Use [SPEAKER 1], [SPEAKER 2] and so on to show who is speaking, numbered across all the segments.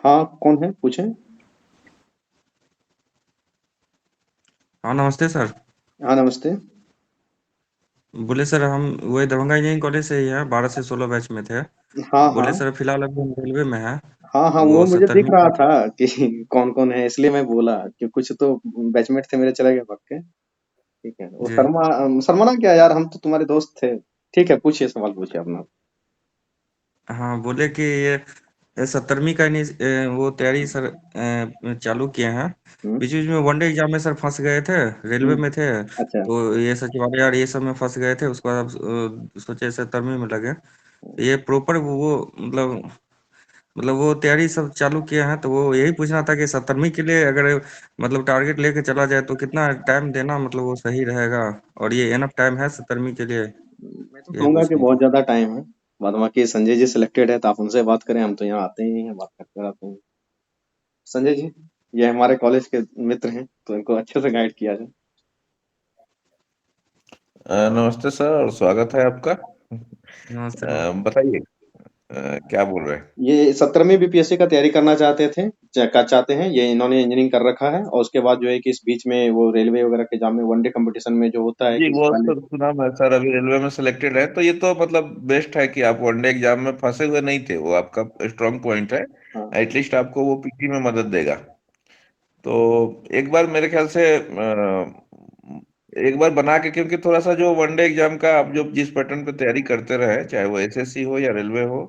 [SPEAKER 1] हाँ, कौन है? पूछें।
[SPEAKER 2] हाँ, नमस्ते सर।
[SPEAKER 1] हाँ, नमस्ते।
[SPEAKER 2] बोले सर हम वही दरभंगा इंजीनियरिंग कॉलेज से ही हैं, 12 से 16 बैच में थे।
[SPEAKER 1] हाँ,
[SPEAKER 2] बोले
[SPEAKER 1] हाँ।
[SPEAKER 2] सर फिलहाल अभी हम रेलवे में हैं।
[SPEAKER 1] हाँ, हाँ, वो
[SPEAKER 2] वो
[SPEAKER 1] मुझे दिख
[SPEAKER 2] 17वीं
[SPEAKER 1] रहा
[SPEAKER 2] का।
[SPEAKER 1] था कि कौन-कौन है, इसलिए मैं बोला कि कुछ तो बैचमेट थे मेरे चले गए भाग के। ठीक है। वो
[SPEAKER 2] जी।
[SPEAKER 1] शर्माना क्या यार, हम तो तुम्हारे दोस्त थे। ठीक है, पूछिए, सवाल पूछिए अपना।
[SPEAKER 2] हाँ, बोले कि ये 17वीं का वो तैयारी सर चालू किए हैं।
[SPEAKER 1] हुँ,
[SPEAKER 2] बीच बीच में वनडे एग्जाम में सर फंस गए थे। रेलवे
[SPEAKER 1] हुँ।
[SPEAKER 2] में थे।
[SPEAKER 1] अच्छा।
[SPEAKER 2] तो ये सचिवालय और ये सब में फंस गए थे, उसके बाद अब सोचे 17वीं में लगे। ये प्रॉपर वो मतलब वो तैयारी सब चालू किए हैं, तो वो यही पूछना था कि 17वीं के लिए अगर मतलब टारगेट लेके चला जाए तो कितना टाइम देना मतलब वो सही रहेगा। और ये एनफ टाइम है 17वीं के लिए,
[SPEAKER 1] मैं तो
[SPEAKER 2] यही
[SPEAKER 1] कहूँगा कि
[SPEAKER 2] पूछनी
[SPEAKER 1] बहुत
[SPEAKER 2] थी।
[SPEAKER 1] ज़्यादा टाइम है। बाद बाकी संजय जी सिलेक्टेड है तो आप उनसे बात करें, हम तो यहाँ आते ही हैं, बात करते रहते हैं। संजय जी, ये हमारे कॉलेज के मित्र हैं, तो इनको अच्छे से गाइड किया जाए।
[SPEAKER 3] नमस्ते सर और स्वागत है आपका।
[SPEAKER 2] नमस्ते।
[SPEAKER 3] बताइए। क्या बोल रहे हैं?
[SPEAKER 1] ये 17वीं बीपीएससी का तैयारी करना चाहते हैं। ये इन्होंने इंजीनियरिंग कर रखा है और उसके बाद जो है कि इस बीच में वो रेलवे वगैरह के एग्जाम में वनडे कंपटीशन में जो होता है
[SPEAKER 3] जी,
[SPEAKER 1] कि इससे
[SPEAKER 3] वो
[SPEAKER 1] पहले।
[SPEAKER 3] तो सुना मैं सर, अभी रेलवे में सिलेक्टेड है तो ये तो मतलब बेस्ट है कि आप वनडे एग्जाम में फंसे हुए नहीं थे, वो आपका स्ट्रांग पॉइंट है।
[SPEAKER 1] हाँ,
[SPEAKER 3] एटलीस्ट आपको वो पीटी में मदद देगा। तो एक बार मेरे ख्याल से एक बार बना के, क्योंकि थोड़ा सा जो वनडे एग्जाम का आप जो जिस पैटर्न पे तैयारी करते रहे, चाहे वो एसएससी हो या रेलवे हो,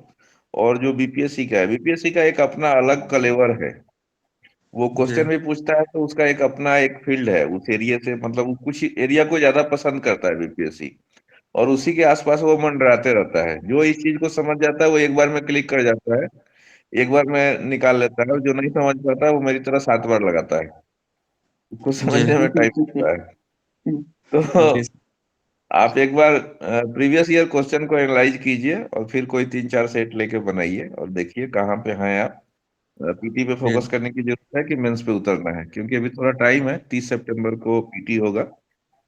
[SPEAKER 3] और जो बीपीएससी का है, बीपीएससी का एक अपना अलग कलेवर है। वो
[SPEAKER 2] जी।
[SPEAKER 3] क्वेश्चन भी पूछता है तो उसका एक अपना एक फील्ड है उस एरिया से, मतलब वो कुछ एरिया को ज्यादा पसंद करता है बीपीएससी। और उसी के आसपास वो मंडराते रहता है। जो इस चीज को समझ जाता है वो एक बार में क्लिक कर जाता है, एक बार में निकाल लेता है। और जो नहीं समझ पाता है वो मेरी तरह 7 बार लगाता है। उसको
[SPEAKER 2] जी।
[SPEAKER 3] समझने में टाइम लगता है। तो
[SPEAKER 2] जी।
[SPEAKER 3] आप एक बार प्रीवियस ईयर क्वेश्चन को एनालाइज कीजिए और फिर कोई 3-4 सेट लेके बनाइए और देखिए कहाँ पे हैं आप। पीटी पे
[SPEAKER 2] जी।
[SPEAKER 3] फोकस करने की जरूरत है कि मेंस पे उतरना है, क्योंकि अभी थोड़ा टाइम है। 30 सितंबर को पीटी होगा,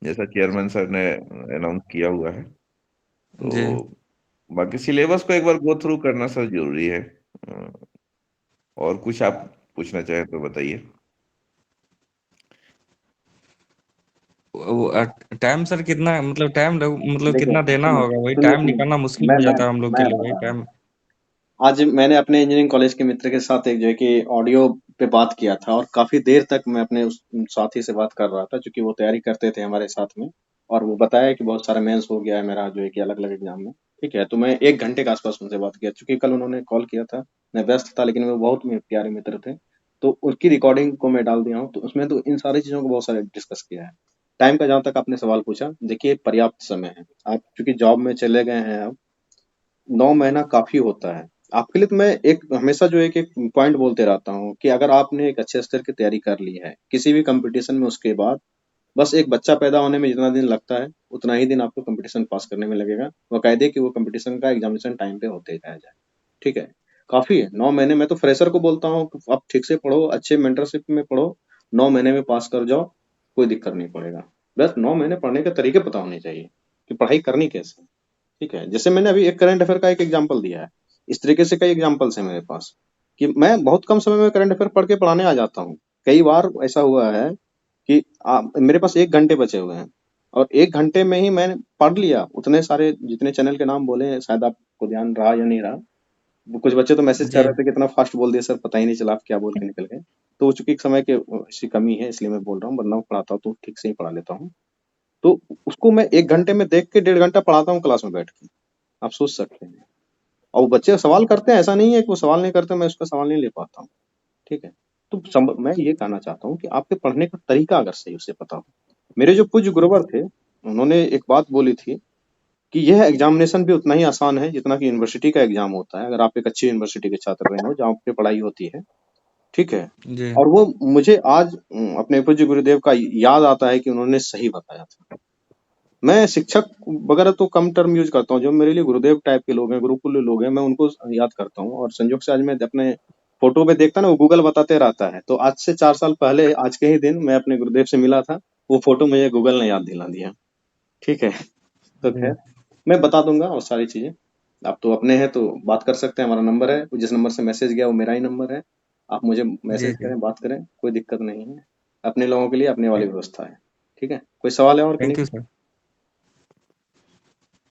[SPEAKER 3] जैसा चेयरमैन सर ने अनाउंस किया हुआ है।
[SPEAKER 2] जी।
[SPEAKER 3] तो बाकी सिलेबस को एक बार गो थ्रू करना सर जरूरी है। और कुछ आप पूछना चाहें तो बताइए।
[SPEAKER 2] टाइम सर कितना मतलब मतलब
[SPEAKER 1] देखिए,
[SPEAKER 2] कितना देना
[SPEAKER 1] सुनिए,
[SPEAKER 2] होगा, वही
[SPEAKER 1] सुनिए,
[SPEAKER 2] टाइम
[SPEAKER 1] सुनिए।
[SPEAKER 2] निकालना मुश्किल
[SPEAKER 1] मैं
[SPEAKER 2] हो
[SPEAKER 1] मैं
[SPEAKER 2] जाता है हम लोग के
[SPEAKER 1] मैं
[SPEAKER 2] लिए, वही
[SPEAKER 1] बता रहा हूँ।
[SPEAKER 2] टाइम।
[SPEAKER 1] आज मैंने अपने इंजीनियरिंग कॉलेज के मित्र के साथ एक जो है कि ऑडियो पे बात किया था और काफी देर तक मैं अपने उस साथी से बात कर रहा था, क्योंकि वो तैयारी करते थे हमारे साथ में। और वो बताया कि बहुत सारा मेंस हो गया है मेरा जो है कि अलग अलग एग्जाम में। ठीक है, तो मैं 1 घंटे के आसपास उनसे बात किया, क्योंकि कल उन्होंने कॉल किया था। मैं व्यस्त था, लेकिन वो बहुत मेरे प्यारे मित्र थे। तो उनकी रिकॉर्डिंग को मैं डाल दिया हूँ, तो उसमें तो इन सारी चीजों को बहुत सारे डिस्कस किया है। टाइम का जहाँ तक आपने सवाल पूछा, देखिए पर्याप्त समय है। आप चूंकि जॉब में चले गए हैं अब, 9 महीना काफी होता है आपके लिए। तो मैं एक हमेशा जो है कि एक पॉइंट बोलते रहता हूँ कि अगर आपने एक अच्छे स्तर की तैयारी कर ली है किसी भी कंपटीशन में, उसके बाद बस एक बच्चा पैदा होने में जितना दिन लगता है उतना ही दिन आपको कंपटीशन पास करने में लगेगा, बकायदे कि वो कंपटीशन का एग्जामिनेशन टाइम पे होते ही रह जाए। ठीक है, काफी है 9 महीने। मैं तो फ्रेशर को बोलता हूँ कि आप ठीक से पढ़ो, अच्छे मेंटरशिप में पढ़ो, 9 महीने में पास कर जाओ, कोई दिक्कत नहीं पड़ेगा। बस 9 महीने पढ़ने के तरीके पता होने चाहिए कि पढ़ाई करनी कैसे है। ठीक है, जैसे मैंने अभी एक करंट अफेयर का एक एग्जांपल दिया है, इस तरीके से कई एग्जांपल्स हैं मेरे पास कि मैं बहुत कम समय में करंट अफेयर पढ़ के पढ़ाने आ जाता हूँ। कई बार ऐसा हुआ है कि मेरे पास 1 घंटे बचे हुए हैं और 1 घंटे में ही मैंने पढ़ लिया उतने सारे जितने चैनल के नाम बोले हैं, शायद आपको ध्यान रहा या नहीं रहा। वो कुछ बच्चे तो मैसेज कर
[SPEAKER 2] जी।
[SPEAKER 1] रहे थे कि इतना फास्ट बोल दिया सर, पता ही नहीं चला आप क्या बोल के निकल गए। तो चूंकि समय के ऐसी कमी है इसलिए मैं बोल रहा हूँ, वरना मैं पढ़ाता हूँ तो ठीक से ही पढ़ा लेता हूँ। तो उसको मैं 1 घंटे में देख के 1.5 घंटा पढ़ाता हूँ क्लास में बैठ के। आप सोच सकते हैं। और वो बच्चे सवाल करते हैं, ऐसा नहीं है कि वो सवाल नहीं करते, मैं उसका सवाल नहीं ले पाता हूँ। ठीक है, तो मैं ये कहना चाहता हूँ कि आपके पढ़ने का तरीका अगर सही उसे पता हो। मेरे जो पूज्य गुरुवर थे, उन्होंने एक बात बोली थी कि यह एग्जामिनेशन भी उतना ही आसान है जितना कि यूनिवर्सिटी का एग्जाम होता है, अगर आप एक अच्छी यूनिवर्सिटी के छात्र रहे हो जहाँ पे पढ़ाई होती है। ठीक है,
[SPEAKER 2] जी।
[SPEAKER 1] और वो मुझे आज अपने पूज्य गुरुदेव का याद आता है कि उन्होंने सही बताया था। मैं शिक्षक वगैरह तो कम टर्म यूज करता हूँ, जो मेरे लिए गुरुदेव टाइप के लोग हैं, गुरुकुल लोग हैं, मैं उनको याद करता हूँ। और संयोग से आज मैं अपने फोटो पे देखता ना, वो गूगल बताते रहता है, तो आज से 4 साल पहले आज के ही दिन मैं अपने गुरुदेव से मिला था। वो फोटो मुझे गूगल ने याद दिला दिया। ठीक है, तो
[SPEAKER 2] जी।
[SPEAKER 1] खैर मैं बता दूंगा और सारी चीजें। आप तो अपने हैं तो बात कर सकते हैं, हमारा नंबर है, जिस नंबर से मैसेज गया वो मेरा ही नंबर है। आप मुझे
[SPEAKER 2] जी
[SPEAKER 1] मैसेज
[SPEAKER 2] जी
[SPEAKER 1] करें, बात करें, कोई दिक्कत नहीं है। अपने लोगों के लिए अपने वाली व्यवस्था है। ठीक है, कोई सवाल है और कि
[SPEAKER 2] थैंक
[SPEAKER 1] नहीं?
[SPEAKER 2] You sir.